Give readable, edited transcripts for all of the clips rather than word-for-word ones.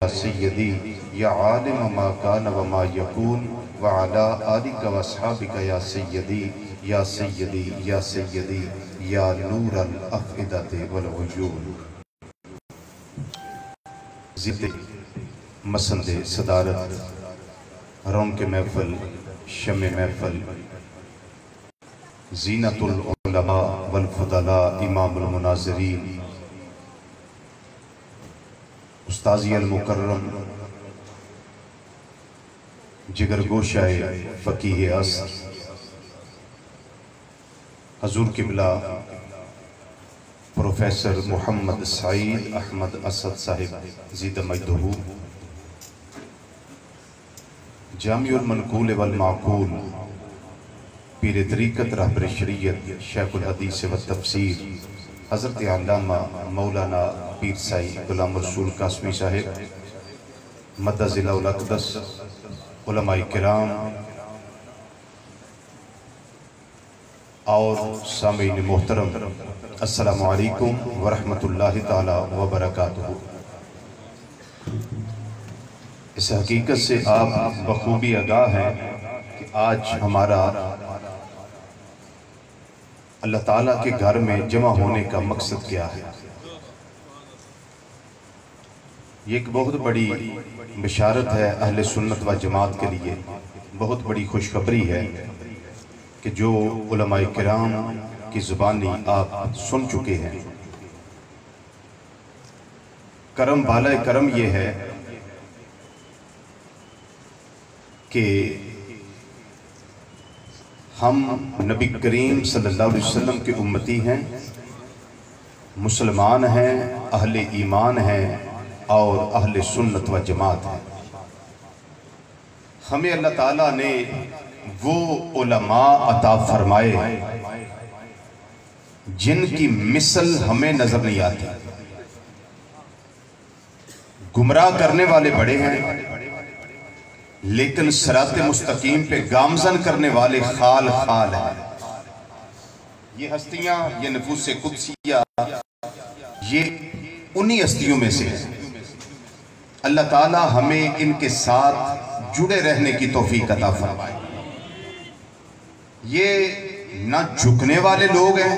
सय्यदी या आलिम मा कान व मा यकून व अला आलिका व अस्हाबिका या सय्यदी या सय्यदी या सय्यदी या नूरल अफ़इदति वल वजूद। ज़िद मसंदे सदारत रौनक़ महफ़िल शम्मे महफ़िल ज़ीनतुल उलमा वल फ़ुदला इमामुल मुनाज़िरीन उस्ताज़ी अल मुकर्रम जिगर गोशाए फ़कीह असर हजूर किबला प्रोफेसर मोहम्मद सईद अहमद असद साहिब ज़ीद मजदहू जामिउल मनकूल वल माकूल पीर तरीक़त रहबर शरीयत शेखुल हदीस व तफसीर हज़रत अल्लामा मौलाना पीर साई गुलाम रसूल कासमी साहिब मद्दज़िल अक़दस उलमाए किराम और सामीन मोहतरम अस्सलामु अलैकुम व रहमतुल्लाहि ताला व बरकातुहू। इस हकीकत से आप बखूबी आगाह हैं कि आज हमारा अल्लाह ताला के घर में जमा होने का मकसद क्या है। ये एक बहुत बड़ी बिशारत है अहले सुन्नत व जमात के लिए, बहुत बड़ी खुशखबरी है कि जो उलमाए किराम की ज़ुबानी आप सुन चुके हैं। करम बाला करम ये है कि हम नबी करीम सल्लल्लाहु अलैहि वसल्लम के उम्मती हैं, मुसलमान हैं, अहले ईमान हैं और अहले सुन्नत व जमात हैं। हमें अल्लाह ताला ने वो उलमा अता फरमाए जिनकी मिसल हमें नजर नहीं आती। गुमराह करने वाले बड़े हैं लेकिन सिराते मुस्तकीम पे गामजन करने वाले खाल खाल है। ये हस्तियां, ये नफूसे कुदसिया, ये उन्हीं हस्तियों में से है। अल्लाह ताला हमें इनके साथ जुड़े रहने की तौफीक अता फरमाए। ये न झुकने वाले लोग हैं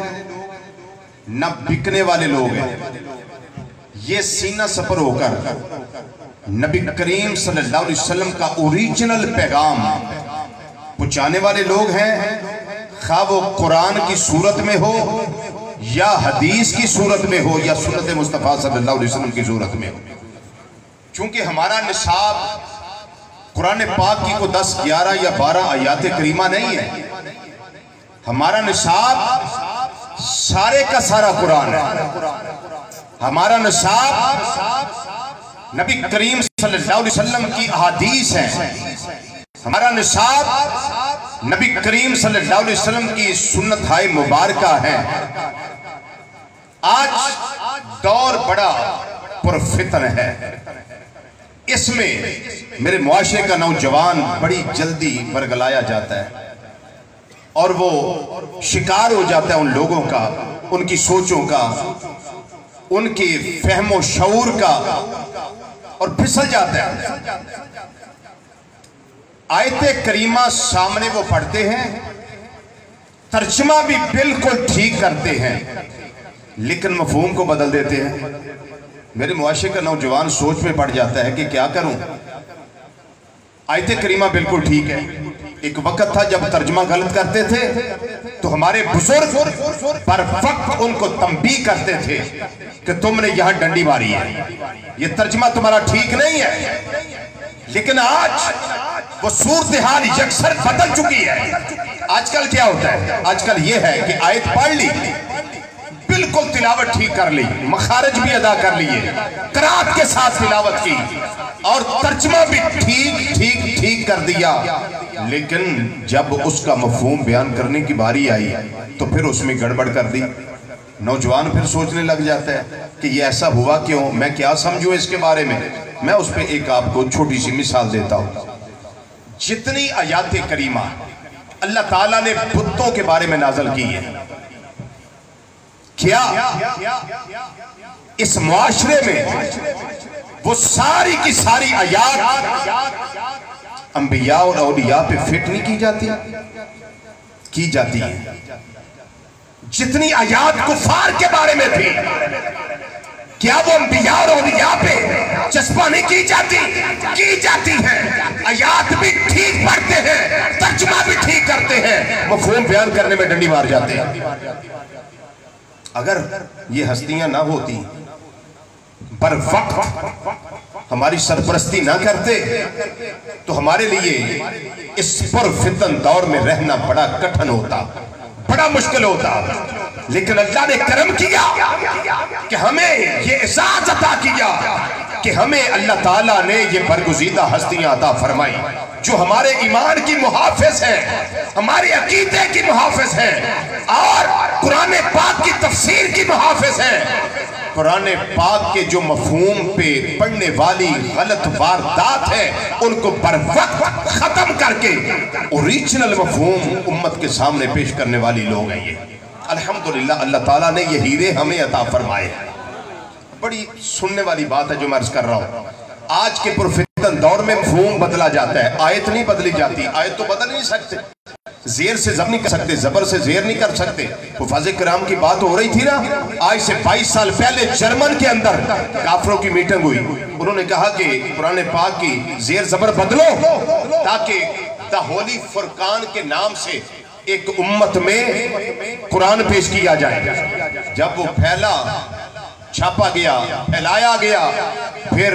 न बिकने वाले लोग हैं। ये सीना सफर होकर नबी करीम सल्लल्लाहु अलैहि वसल्लम का ओरिजिनल पैगाम पहुंचाने वाले लोग हैं, खा वो कुरान की सूरत में हो या हदीस की सूरत में हो या सुन्नत मुस्तफ़ा सल्लल्लाहु अलैहि वसल्लम की सूरत में हो। चूंकि हमारा निसाब कुरान पाक की को 10, 11 या 12 आयात करीमा नहीं है। हमारा निसाब सारे का सारा कुरान है। हमारा निसाब नबी करीम सल्लल्लाहु अलैहि वसल्लम की अहादीस है। हमारा निसाब नबी करीम सल्लल्लाहु अलैहि वसल्लम की सुन्नत हाय मुबारका है। आज दौर बड़ा पुरफितन है। इसमें मेरे मुआशरे का नौजवान बड़ी जल्दी बरगलाया जाता है और वो शिकार हो जाता है उन लोगों का, उनकी सोचों का, उनके फहमो शऊर का, और फिसल जाता है। आयते करीमा सामने वो पढ़ते हैं, तर्जुमा भी बिल्कुल ठीक करते हैं लेकिन मफहूम को बदल देते हैं। मेरे मुआशरे का नौजवान सोच में पड़ जाता है कि क्या करूं। आयते करीमा बिल्कुल ठीक है। एक वक्त था जब तर्जुमा गलत करते थे तो हमारे बुजुर्ग पर वक्त उनको तंबीह करते थे कि तुमने यहां डंडी मारी है, ये तर्जुमा तुम्हारा ठीक नहीं है। लेकिन आज वो सूरत हाल यकसर बदल चुकी है। आजकल क्या होता है, आजकल ये है कि आयत पढ़ ली, बिल्कुल तिलावत ठीक कर ली, मखारज भी अदा कर लिए, क़राअत के साथ तिलावत की और तर्जुमा भी ठीक ठीक ठीक कर दिया, लेकिन जब उसका मफहूम बयान करने की बारी आई तो फिर उसमें गड़बड़ कर दी। नौजवान फिर सोचने लग जाता है कि ये ऐसा हुआ क्यों, मैं क्या समझूं इसके बारे में। मैं उस पर एक आपको छोटी सी मिसाल देता हूं। जितनी आयात करीमा अल्लाह ताला ने बुतों के बारे में नाज़िल की है, क्या इस मुआशरे में वो सारी की सारी आयात अंबिया और औलिया पे फिट नहीं की जाती है। जितनी आयात कुफार के बारे में थी, क्या वो अंबिया और औलिया पे चस्पा नहीं की जाती है। आयात भी ठीक पढ़ते हैं, तर्जुमा भी ठीक करते हैं, मफहूम बयान करने में डंडी मार जाते हैं। अगर ये हस्तियां ना होती, बर वक्त हमारी सरपरस्ती ना करते, तो हमारे लिए इस पुरफितन दौर में रहना बड़ा कठिन होता, बड़ा मुश्किल होता। लेकिन अल्लाह ने करम किया कि हमें ये एहसास अता किया कि हमें अल्लाह ताला ने ये बरगुज़ीदा हस्तियां अता फरमाई जो हमारे ईमान की मुहाफिज है, हमारे अकीदे की मुहाफिज है और कुरान पाक की तफसीर की मुहाफिज है। कुरान पाक के जो मफहूम पे पढ़ने वाली गलत वारदात है उनको बर वक्त खत्म करके ओरिजिनल मफहूम उम्मत के सामने पेश करने वाली लोग हैं ये। अल्हम्दुलिल्लाह अल्लाह ताला ने ये हीरे हमें अता फरमाए। बड़ी सुनने वाली बात है जो मैं अर्ज कर रहा हूँ। आज के पुरफितन दौर में मफहूम बदला जाता है, आयत नहीं बदली जाती। आयत तो बदल नहीं सकते, जेर से जबर नहीं कर सकते, जबर से जेर नहीं कर सकते। हुफ़ाज़े किराम की बात हो रही थी ना, आज से 22 साल पहले जर्मन के अंदर काफिरों की मीटिंग हुई। उन्होंने कहा कि कुरान पाक की जेर जबर बदलो ताकि द होली फुरकान के नाम से एक उम्मत में कुरान पेश किया जाए। जब वो फैला, छापा गया, फैलाया गया, फिर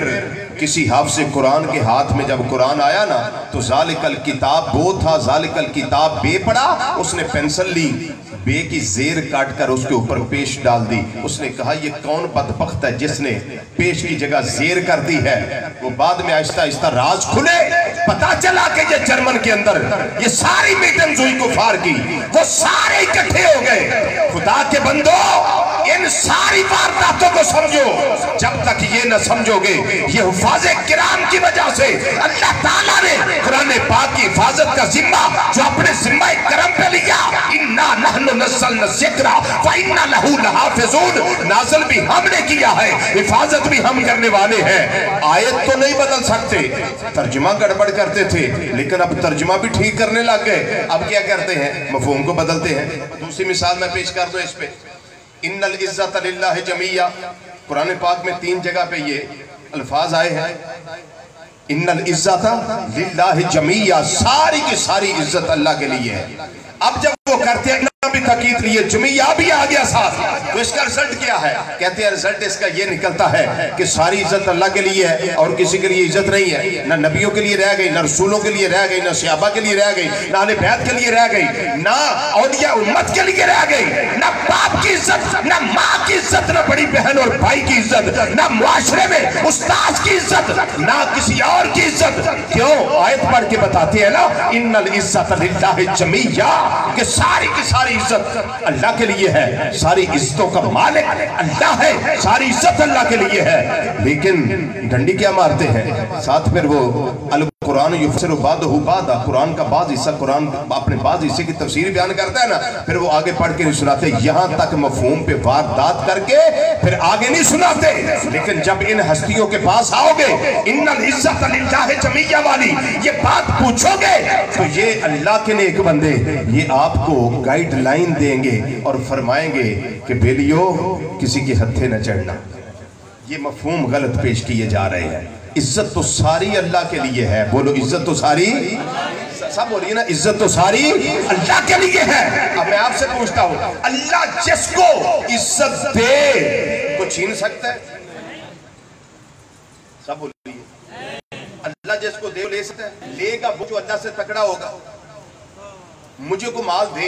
किसी हाफ़िज़ कुरान के हाथ में जब कुरान आया ना, तो ज़ालिकल किताब वो था, ज़ालिकल किताब बे पढ़ा, उसने पेंसिल ली, बे की जेर काट कर उसके ऊपर पेश डाल दी। उसने कहा ये कौन बदबख्त है जिसने पेश की जगह जेर कर दी है। वो बाद में आहिस्ता आहिस्ता राज खुले, पता चला कि ये जर्मन के अंदर ये सारी मीटिंग हुई कुफार की, वो सारे इकट्ठे हो गए। खुदा के बंदो, इन सारी वारदातों को समझो। जब तक ये न समझोगे, ये हुफ़ाज़े किराम की वजह से अल्लाह ताला ने कुरान पाक की हिफाजत का जिम्मा जो अपने जिम्मा करम पे लिया, इन्ना नहनु नज़्ज़लना ज़िक्रा व इन्ना लहू लहाफ़िज़ून, नाज़िल भी हमने किया है, हिफाजत भी हम करने वाले हैं। आयत तो नहीं बदल सकते, तर्जुमा गड़बड़ करते थे, लेकिन अब तर्जुमा भी ठीक करने लग गए। अब क्या करते हैं, मफ़हूम को बदलते हैं। दूसरी मिसाल मैं पेश कर दूं इस पे, इन्नल इज़्ज़त लिल्लाहि जमीया, कुरान पाक में 3 जगह पे ये अल्फाज आए हैं, इन्नल इज़्ज़त लिल्लाहि जमीया, सारी की सारी इज्जत अल्लाह के लिए है। अब जब वो करते हैं भी ताकीद लिए, जमीया भी आ गया साथ, तो इसका रिजल्ट क्या है? कहते हैं रिजल्ट इसका ये निकलता है कि सारी इज्जत अल्लाह के लिए है और किसी के लिए इज्जत नहीं है। ना नबियों के लिए रह गई, ना रसूलों के लिए रह गई, ना सहाबा के लिए रह गई, ना अहले बैत के लिए रह गई, ना औलिया उम्मत के लिए रह गई, ना बाप की इज्जत, ना माँ की इज्जत, ना बड़ी बहन और भाई की इज्जत, ना मुआशरे में उस्ताद की इज्जत, ना किसी और की इज्जत। क्यों? आयत पढ़ के बताते हैं ना, इन्नल इज़्ज़त लिल्लाहि जमीया, कि सारी की सारी इज्जत अल्लाह के लिए है, सारी इज्जतों का मालिक अल्लाह है, सारी इज्जत अल्लाह के लिए है। लेकिन डंडी क्या मारते हैं साथ, फिर वो अल कुरान युफसिरु बादहु बादा, कुरान का बाज़ हिस्सा कुरान अपने बाज़ हिस्से की तफसीर बयान करता है ना, फिर वो आगे पढ़ के नहीं सुनाते, यहाँ तक मफहूम पे वारदात करके फिर आगे नहीं सुनाते। लेकिन जब इन हस्तियों के पास आओगे, इन्नल इज़्ज़त लिल्लाहि जमीया वाली ये बात पूछोगे, तो ये अल्लाह के नेक बंदे ये आपको गाइडलाइन देंगे और फरमाएंगे कि बेलियो किसी के हत्थे न चढ़ना। ये मफहूम गलत पेश किए जा रहे हैं। इज्जत तो सारी अल्लाह के लिए है, बोलो इज्जत तो सारी, सब बोलिए ना, इज्जत तो सारी अल्लाह के लिए है। अब मैं आपसे पूछता हूं, अल्लाह जिसको इज्जत दे को छीन सकता है? सब बोलिए, अल्लाह जिसको दे ले सकता है? लेगा वो जो अल्लाह से तकड़ा होगा। मुझे को माल दे,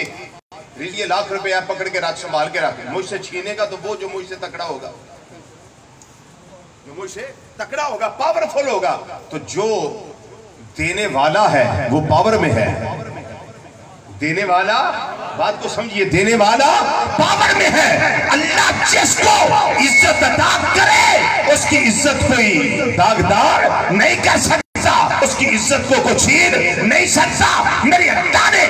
ये लाख रुपया पकड़ के रख, संभाल के रख, मुझसे छीनेगा तो वो जो मुझसे तकड़ा होगा, जो मुझसे तकड़ा होगा, पावरफुल होगा। तो जो देने वाला है वो पावर में है, देने वाला, बात को समझिए, देने वाला पावर में है। अल्लाह जिसको इज्जत अता करे उसकी इज्जत कोई दागदार नहीं कर सकता, उसकी इज्जत को छीन नहीं सकता। मेरे अल्लाह ने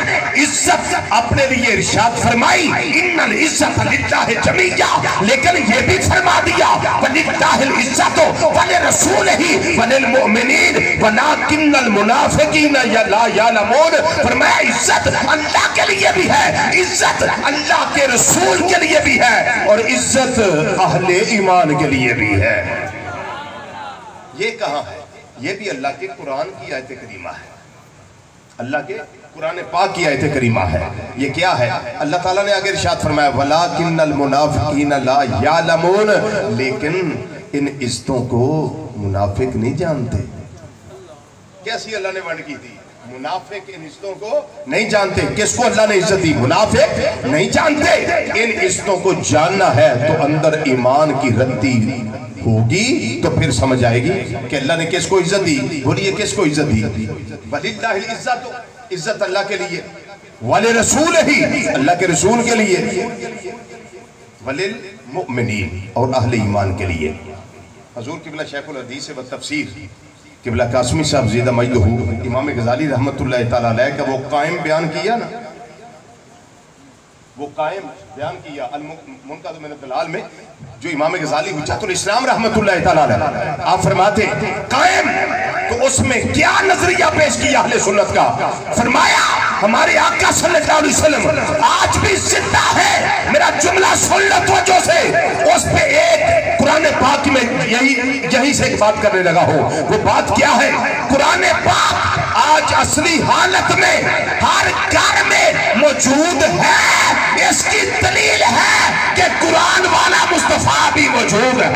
इज्जत अपने लिए इरशाद फरमाई इन्नल इज्जत लिल्लाहि जमीया, लेकिन ये भी फरमा दिया वलिल्लाहिल इज्जत वलिरसूलिही वलिलमुमिनीन वलाकिन्नल मुनाफिकीन ला यअलमून। फरमाया इज्जत अल्लाह के लिए भी है, इज्जत अल्लाह के रसूल के लिए भी है, और इज्जत अहले ईमान के लिए भी है। ये कहाँ है? ये भी अल्लाह के कुरान की आयत करीमा है, अल्लाह के कुरान पाक की आयत करीमा है। ये क्या है? अल्लाह ताला ने आगे इरशाद फरमाया वलाकिन्नल मुनाफिकीन ला यअलमून, लेकिन इन इज्जतों को मुनाफिक नहीं जानते। कैसी अल्लाह ने वंड की थी? मुनाफिक इन इज्जतों को नहीं जानते। किसको अल्लाह ने इज्जत दी? मुनाफिक नहीं जानते। इन इज्जतों को जानना है तो अंदर ईमान की रत्ती होगी तो फिर समझ आएगी कि अल्लाह ने किसको इज्जत दी। बोलिए किसको इज्जत दी? वलिल्लाहिल इज्जत, इज्जत अल्लाह के लिए, वाले रसूल ही, अल्लाह के रसूल के लिए, वलिल मुमिनीन, और अहले ईमान के लिए। हजूर किबला शेखुल हदीस व तफसीर किबला कासमी साहब ज़ीदा मजदहू इमाम गज़ाली रहमतुल्लाह तआला अलैह का वो कायम बयान किया ना, वो कायम बयान किया अल-मुनक़ज़ मिन अद-दलाल में, जो इमाम गज़ाली हुज्जतुल इस्लाम रहमतुल्लाह तआला अलैह आप फरमाते कायम, तो उसमें क्या नजरिया पेश किया अहले सुन्नत का? फरमाया हमारे आका सल्लल्लाहु अलैहि वसल्लम आज भी जिंदा है। मेरा जुमला सुन लो तवज्जो से, उस पे एक कुरान पाक में यही से एक बात करने लगा हो। वो बात क्या है? कुरान पाक आज असली हालत में हर घर में मौजूद है। इसकी दलील है कि कुरान वाला मुस्तफा भी मौजूद है।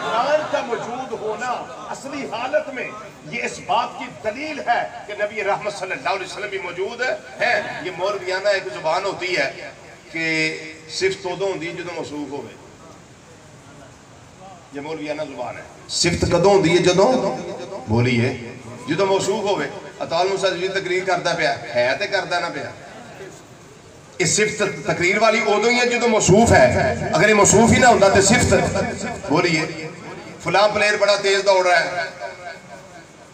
कुरान का मौजूद होना असली हालत में ये इस बात की दलील है कि नबी रहमत सल्लल्लाहु अलैहि वसल्लम भी मौजूद है। ये मौलवियाना एक जुबान होती है कि सिर्फ तो होती है जो मौसूफ होवे। ये मौलवियाना जुबान है। सिफ्त कदों होती है जदों, बोलिए, जो मौसूफ होवे। अताल मूसा जी तकरीर करता पिया है ते करता ना पिया। इस सिफ्त तकरीर वाली उदों ही है जो मौसूफ है। अगर ये मौसूफ ही ना होता तो सिफ्त, बोलिए फलां प्लेयर बड़ा तेज दौड़ रहा है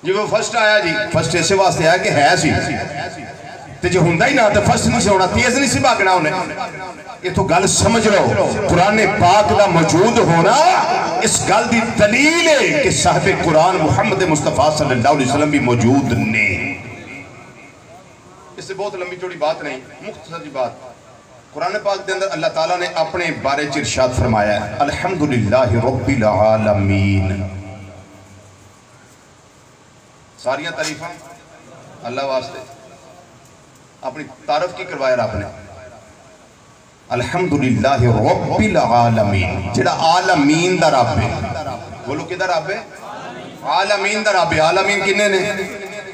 जी, वो फर्स्ट आया जी, फर्स्ट इस वास्ते आया कि है सी, ते जो हुंदा ही ना तो फर्स्ट नहीं होना, तेज नहीं सी भागना उन्हें। ये तो गल समझ लो, कुरान पाक का मौजूद होना इस गल की दलील है कि साहिबे कुरान मुहम्मद मुस्तफा सल्लल्लाहु अलैहि वसल्लम भी मौजूद ने। इससे बहुत लंबी चौड़ी बात नहीं, मुख्तसर सी बात। कुरान पाक के अंदर अल्लाह ताला ने अपने बारे च इरशाद फरमाया अल्हम्दुलिल्लाहि रब्बिल आलमीन। सारियां तारीफां अल्लाह वास्ते, अपनी तारीफ की करवाया रब ने। अल्हम्दुलिल्लाहि रब्बिल आलमीन, जेड़ा आलमीन दा रब है। बोलो किदा रब है? आलमीन दा रब है। आलमीन किन्ने ने?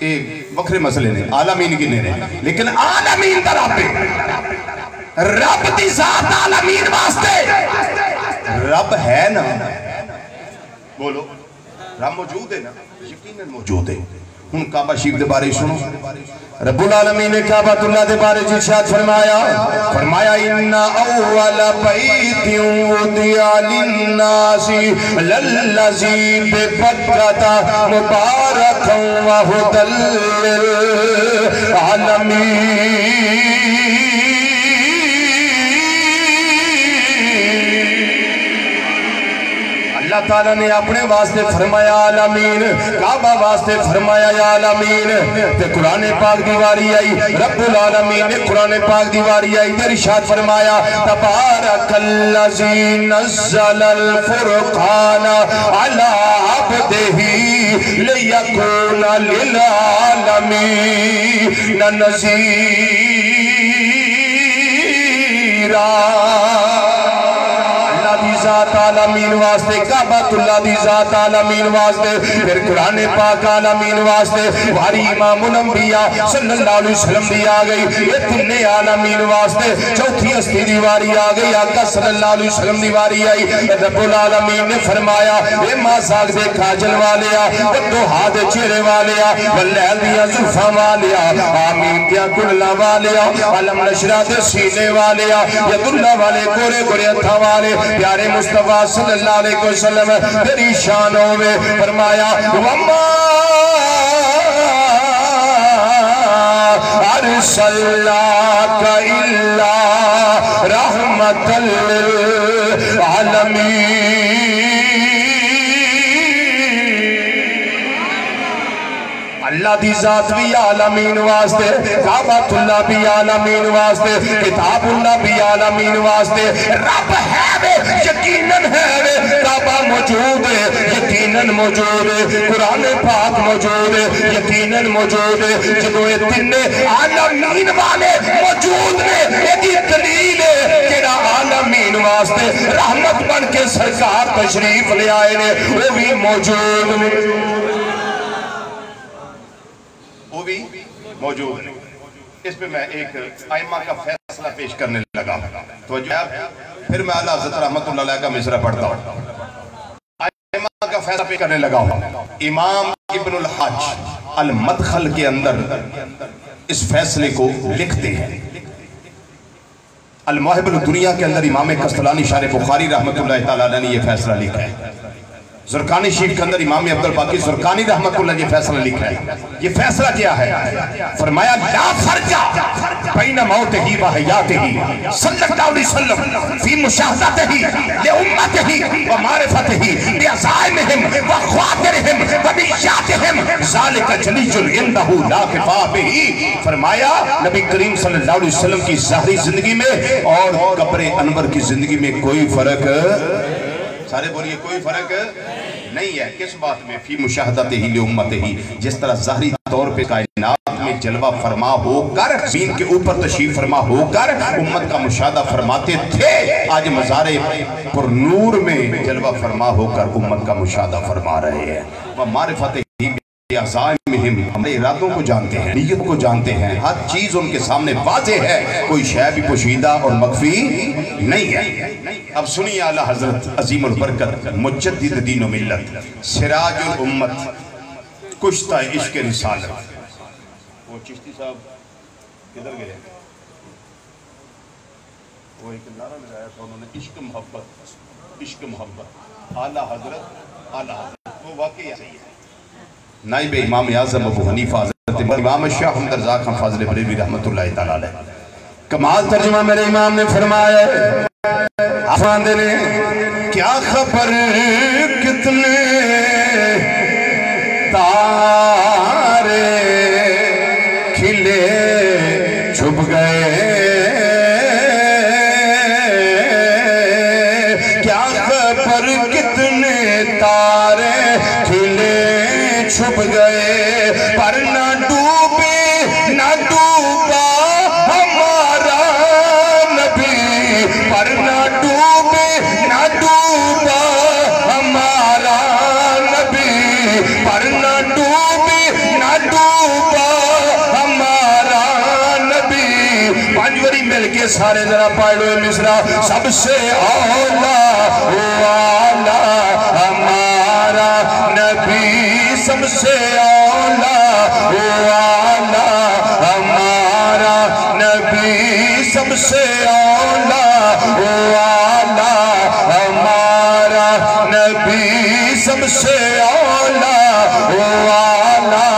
एक वखरे मसले ने, आलमीन किन्ने ने, लेकिन आलमीन दा रब है। रब दी जात आलमीन वास्ते, रब है ना, बोलो रब मौजूद है ना, यकीनन मौजूद है। हुन काबा शरीफ के बारे सुनो, रब्बुल आलमीन ने काबातुल्लाह के बारे में इरशाद फरमाया इन्ना अव्वल बैतिन वुदिया लिन्नासी लल्लज़ी बिबक्कता मुबारकन व हुदल लिल आलमीन। अल्लाह ताला ने अपने वास्ते फरमाया आलमीन, काबा वास्ते फरमाया आलमीन। ते कुरान पाक दी वारी आई, रब्बुल आलमीन ने कुरान पाक दी वारी आई ते इरशाद फरमाया तबारकल्लज़ी नज़्ज़लल फुरक़ान अला अब्दिही लियकूना लिल आलमीन नज़ीरा। जात आलमीन वास्ते, काबातुल्लाह दी जात आलमीन वास्ते, फिर कुरान पाक आलमीन वास्ते, वारी इमामुल अंबिया सल्लल्लाहु अलैहि वसल्लम दी आ गई। ये तिन्ने आलमीन वास्ते चौथी हस्ती दी वारी आ गई, आका सल्लल्लाहु अलैहि वसल्लम दी वारी आई। रब्बुल आलमीन ने फरमाया ए मासाक दे काजल वालिया, दुहा दे चेहरे वालिया, वल्लैल दियां जुल्फां वालिया, आमीन दियां कुल्ला वालिया, अलम नशरा दे सीने वालिया, यदुल्ला वाले गोरे गोरे हत्थां वाले प्यारे मुस्तफा सल्लल्लाहु अलैहि वसल्लम तेरी शानों में फरमाया वम्मा अरसलनाका इल्ला रहमतल लिल आलमीन। अल्लाह दी जात भी आलमीन वास्ते, काबतुल्लाह भी आलमीन वास्ते, किताबुल्लाह भी आलमीन वास्ते। रब है वे यकीनन है वे, काबा मौजूद है यकीनन मौजूद है, कुरान पाक मौजूद है यकीनन मौजूद है। जो ये तीन आलमीन वाले मौजूद ने, यही दलील है जेड़ा आलमीन वास्ते रहमत बन के सरकार तशरीफ ले आए ने, वो भी मौजूद ने, वो भी मौजूद है। इस पे मैं एक आइमा का फैसला पेश करने लगा, तो फिर मैं आला हज़रत रहमतुल्लाह अलैह का मिसरा पढ़ता हूँ। आइमा का फैसला पेश करने लगा हूँ। इमाम इब्नुल हज अल मदखल के अंदर इस फैसले को लिखते हैं। अल मौहिबुल दुनिया के अंदर इमाम कस्तलानी शार बुखारी रहमतुल्लाह तआला अलैह ने यह फैसला लिखा है। ज़ुरकानी शीफ के अंदर इमाम अब्दुल बाकी ज़ुरकानी रहमतुल्लाह ये फैसला लिखा है। ये फैसला क्या है? फरमाया ला फर्जा बैन मौतिही व हयातिही सल्लल्लाहु अलैहि वसल्लम फी मुशाहदतिही ली उम्मतिही व मारिफतिही बि अज़ाइमिहिम व ख्वातिरिहिम व बिशातिहिम ज़ालिका जलीजुल इंदहु ला खिफा बिही। फरमाया नबी करीम सल्लल्लाहु अलैहि वसल्लम की ज़ाहिरी जिंदगी में और कब्र अनवर की जिंदगी में कोई फर्क, सारे बोलिए कोई फर्क नहीं है। किस बात में? फी मुशाहदतिही ली उम्मतिही, जिस तरह ज़ाहिरी तौर पे कायनात में जलवा फरमा होकर ज़मीन के ऊपर तशरीफ फरमा होकर उम्मत का मुशाहदा फरमाते थे, आज मज़ारे पर नूर में जलवा फरमा होकर उम्मत का मुशाहदा फरमा रहे हैं। वह मारिफतिही हमारे इरादों को जानते हैं, नीयत को जानते हैं, हर चीज उनके सामने वाज़े है, कोई शय भी पोशीदा और मख्फी नहीं है। अब सुनिए आला हजरत अजीमुल बरकत मुजद्दिद दीन व मिल्लत सिराजुल उम्मत कुश्ता इश्क रिसालत। वो चिश्ती साहब किधर गए? वो एक नारा लगाया था उन्होंने, इश्क मोहब्बत, इश्क मोहब्बत। आला हजरत वो वाकई सही है। नाइब इमाम आज़म अबू हनीफा हज़रत इमाम शाह अहमद रज़ा खान फ़ाज़िल बरेलवी रहमतुल्लाह तआला अलैह कमाल तर्जुमा मेरे इमाम ने फरमाया, आफांदे ने क्या खबर कितने तारे खिले छुप गए, क्या खबर कितने तारे खिले छुप गए, पर न डूबे न डूबा हमारा नबी, पर न डूबे न डूबा हमारा नबी, पर न डूबे न डूबा हमारा नबी। पंजवरी मिलके सारे जरा पढ़ लो मिसरा। सबसे औला वाला हमारा नबी, सबसे औला वाला हमारा नबी, सबसे औला वाला हमारा नबी, सबसे औला वाला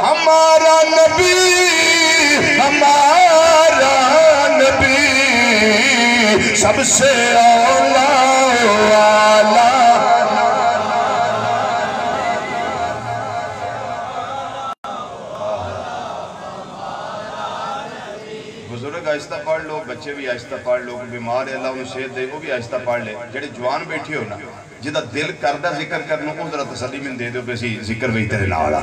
हमारा नबी, हमारा नबी, सबसे औला वाला। आहिस्ता पढ़ लो, बच्चे भी आहिस्ता पढ़ लो, बीमार है अल्लाह उन्हें सेहत दे, वो भी आहिस्ता पढ़ ले। जेडे जवान बैठे हो ना, जिदा दिल करदा जिक्र करना, वो जरा तसल्ली मैनूं दे दो भी असीं जिक्र भी तेरे नाल आ।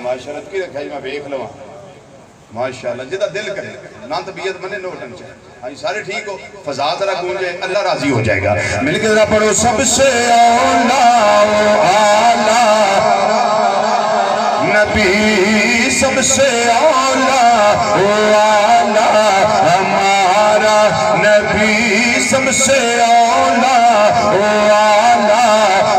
माशाअल्लाह की रखा जी, मैं वेख लवां माशाअल्लाह, जिदा दिल करे ना तबीयत मने नो टेंशन। हाँ सारे ठीक हो, फजा जरा गूंजे, अल्लाह राजी हो जाएगा। मिलके जरा पढ़ो, सबसे औला आला नबी, सबसे औला वाला हमारा नबी, सबसे औला वाला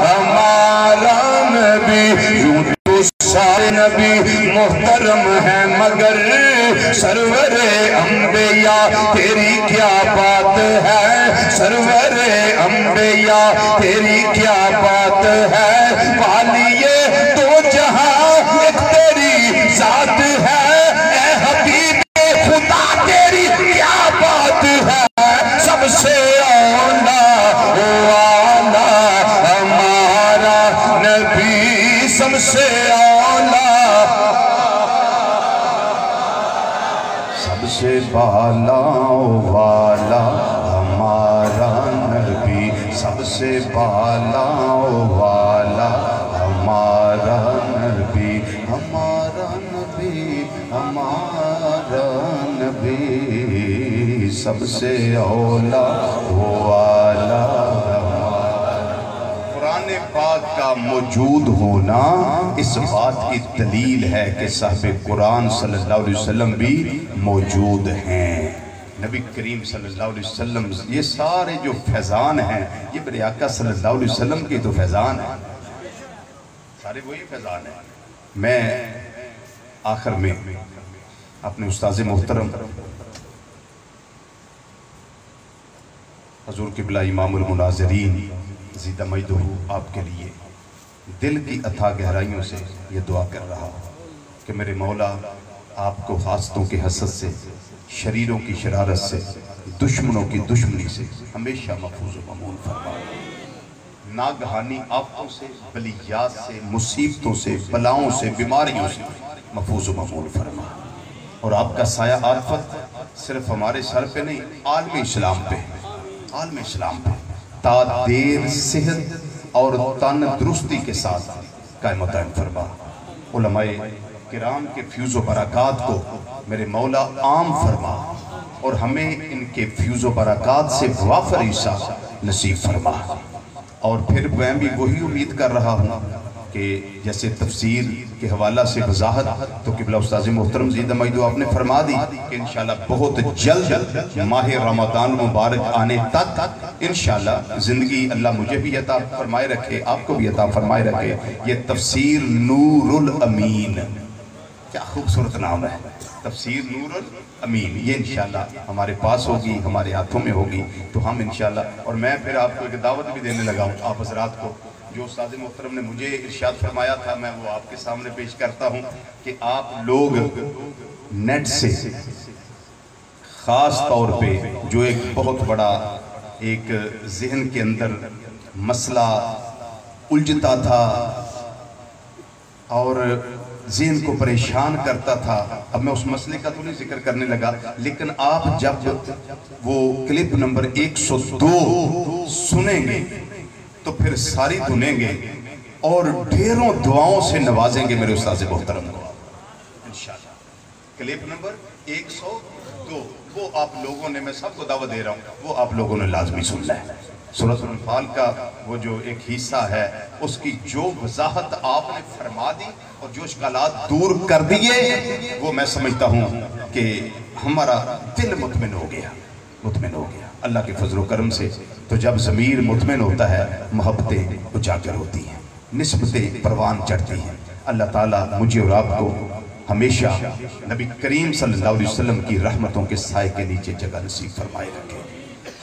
हमारा नबी। यूं तो सारे नबी मोहतरम है मगर सरवरे अंबिया तेरी क्या बात है, सरवरे अंबिया तेरी क्या बात है। पालिए तो जहां एक तेरी जात सबसे औला सबसे बाला वाला हमारा नबी, सबसे बाला वाला हमारा नबी, हमारा नबी, हमारा नबी, सबसे औला वाला। कुरान पाक का मौजूद होना इस बात की दलील है कि साहिब कुरान सल्लल्लाहु अलैहि वसल्लम भी मौजूद हैं। नबी करीम सल्लल्लाहु अलैहि वसल्लम, ये सारे जो फैज़ान हैं ये मेरे आका सल्लल्लाहु अलैहि वसल्लम के तो फैज़ान हैं, सारे वही फैज़ान हैं। मैं आखिर में अपने उस्ताज़ मोहतरम हुज़ूर क़िबला इमामुल मुनाज़िरीन ज़ीदा मजदहू आपके लिए दिल की अथाह गहराइयों से ये दुआ कर रहा हूँ कि मेरे मौला आपको हासतों के हसद से, शरीरों की शरारत से, दुश्मनों की दुश्मनी से हमेशा महफूज़ व ममून फरमाए। नागहानी आफ़तों से, बलियात से, मुसीबतों से, बलाओं से, बीमारियों से महफूज़ व ममून फरमाए। और आपका साया आफत सिर्फ हमारे सर पे नहीं, आलम इस्लाम पे, आलम इस्लाम पे ता देर सेहत और तंदुरुस्ती के साथ कायम दायम फरमा। उलमाए किराम के फ्यूज़ व बरक़ात को मेरे मौला आम फरमा और हमें इनके फ्यूज़ व बरक़ात से वाफर ईसा नसीब फरमा। और फिर मैं भी वही उम्मीद कर रहा हूँ कि जैसे तफसीर के हवाला से वजाहत तो क़िबला उस्ताज़ मोहतरम ज़ीदा मजदहू आपने फरमा दी कि इंशाअल्लाह बहुत जल्द माह रमज़ान मुबारक आने तक इंशाअल्लाह ज़िंदगी अल्लाह मुझे भी अता फरमाए रखे, आपको भी अता फरमाए रखे। ये तफसीर नूरुल अमीन, क्या खूबसूरत नाम है, तफसीर नूरुल अमीन। ये इंशाअल्लाह हमारे पास होगी, हमारे हाथों में होगी तो हम इंशाअल्लाह। और मैं फिर आपको एक दावत भी देने लगा हूँ आप हज़रात को, जो उस्ताद मोहतरम ने मुझे इरशाद फरमाया था मैं वो आपके सामने पेश करता हूँ कि आप लोग नेट से ख़ास तौर पे जो एक बहुत बड़ा एक जहन के अंदर मसला उलझता था और ज़हन को परेशान करता था, अब मैं उस मसले का तो नहीं जिक्र करने लगा, लेकिन आप जब वो क्लिप नंबर 102 सुनेंगे तो फिर सारी सुनेंगे और ढेरों दुआओं से नवाजेंगे मेरे उस्ताद मोहतरम को इंशाअल्लाह। क्लिप नंबर 102 वो आप लोगों ने, मैं सबको दावत दे रहा हूँ, वो आप लोगों ने लाजमी सुनना है। सूरह अनफाल का वो जो एक हिस्सा है उसकी जो वजाहत आपने फरमा दी और जो इश्कालात दूर कर दिए, वो मैं समझता हूँ कि हमारा दिल मुतमिन हो गया, मुतमिन हो गया अल्लाह के फजल करम से। तो जब ज़मीर मुतमिन होता है मोहब्बतें उजागर होती हैं, निस्बतें परवान चढ़ती हैं। अल्लाह ताला मुझे और आपको हमेशा नबी करीम सल्लल्लाहु अलैहि वसल्लम की रहमतों के साए के नीचे जगह नसीब फरमाए रखे।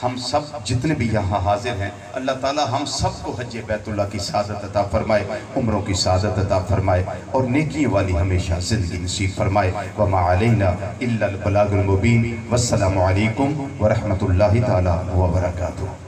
हम सब जितने भी यहाँ हाजिर हैं अल्लाह ताला हम सबको हज्जे बैतुल्लाह की सादत अता फरमाए, उम्रों की सादत अता फरमाए और नेकियों वाली हमेशा ज़िंदगी नसीब फरमाए। व मा अलैना इल्लल बलागुल मुबीन। वस्सलामु अलैकुम व रहमतुल्लाहि ताला व बरकातुहू।